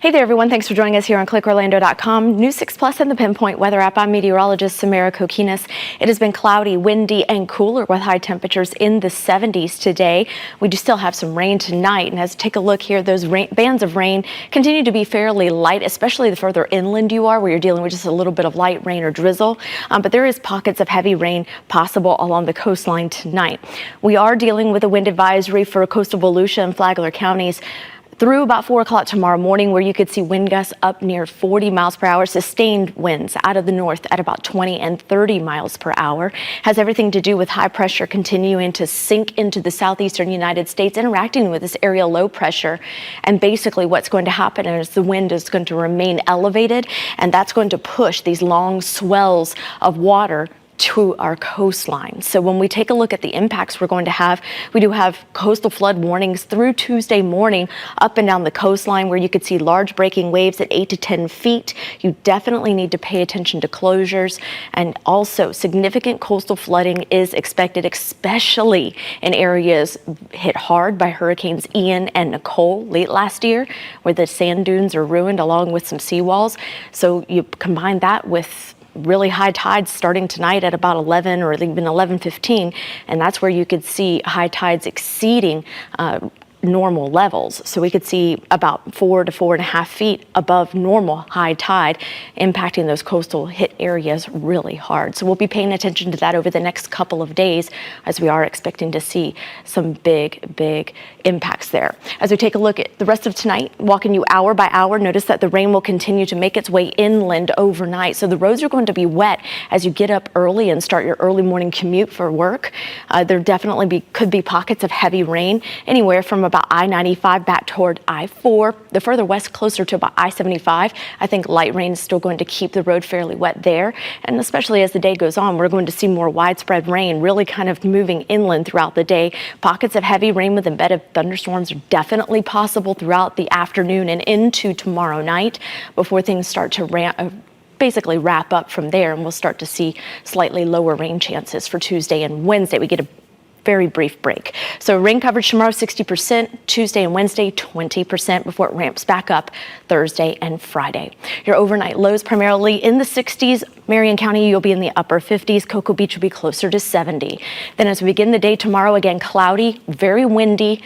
Hey there, everyone. Thanks for joining us here on ClickOrlando.com. News 6 Plus and the Pinpoint weather app. I'm meteorologist Samara Cokinos. It has been cloudy, windy, and cooler with high temperatures in the 70s today. We do still have some rain tonight, and as we take a look here, those bands of rain continue to be fairly light, especially the further inland you are, where you're dealing with just a little bit of light rain or drizzle. But there is pockets of heavy rain possible along the coastline tonight. We are dealing with a wind advisory for coastal Volusia and Flagler counties through about 4 o'clock tomorrow morning, where you could see wind gusts up near 40 miles per hour, sustained winds out of the north at about 20 and 30 miles per hour. Has everything to do with high pressure continuing to sink into the southeastern United States, interacting with this area low pressure. And basically what's going to happen is the wind is going to remain elevated, and that's going to push these long swells of water to our coastline. So when we take a look at the impacts we're going to have, we do have coastal flood warnings through Tuesday morning up and down the coastline, where you could see large breaking waves at 8 to 10 feet. You definitely need to pay attention to closures, and also significant coastal flooding is expected, especially in areas hit hard by hurricanes Ian and Nicole late last year, where the sand dunes are ruined along with some seawalls. So you combine that with really high tides starting tonight at about 11 or even 11:15, and that's where you could see high tides exceeding normal levels. So we could see about 4 to 4.5 feet above normal high tide, impacting those coastal hit areas really hard. So we'll be paying attention to that over the next couple of days, as we are expecting to see some big impacts there. As we take a look at the rest of tonight, walking you hour by hour, notice that the rain will continue to make its way inland overnight. So the roads are going to be wet as you get up early and start your early morning commute for work. There definitely could be pockets of heavy rain anywhere from about I-95 back toward I-4. The further west, closer to about I-75, I think light rain is still going to keep the road fairly wet there. And especially as the day goes on, we're going to see more widespread rain really kind of moving inland throughout the day. Pockets of heavy rain with embedded thunderstorms are definitely possible throughout the afternoon and into tomorrow night before things start to basically wrap up from there, and we'll start to see slightly lower rain chances for Tuesday and Wednesday. We get a very brief break. So rain coverage tomorrow 60%, Tuesday and Wednesday 20%, before it ramps back up Thursday and Friday. Your overnight lows primarily in the 60s. Marion County, you'll be in the upper 50s. Cocoa Beach will be closer to 70. Then as we begin the day tomorrow, again cloudy, very windy,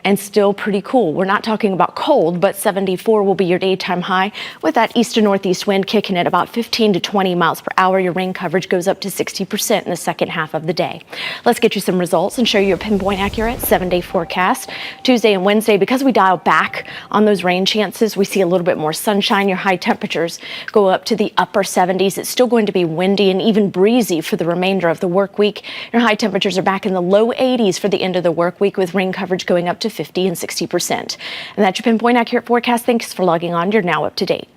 and still pretty cool. We're not talking about cold, but 74 will be your daytime high, with that east to northeast wind kicking at about 15 to 20 miles per hour. Your rain coverage goes up to 60% in the second half of the day. Let's get you some results and show you a pinpoint accurate 7-day forecast. Tuesday and Wednesday, because we dial back on those rain chances, we see a little bit more sunshine. Your high temperatures go up to the upper 70s. It's still going to be windy and even breezy for the remainder of the work week. Your high temperatures are back in the low 80s for the end of the work week, with rain coverage going up to 50 and 60%. And that's your pinpoint accurate forecast. Thanks for logging on. You're now up to date.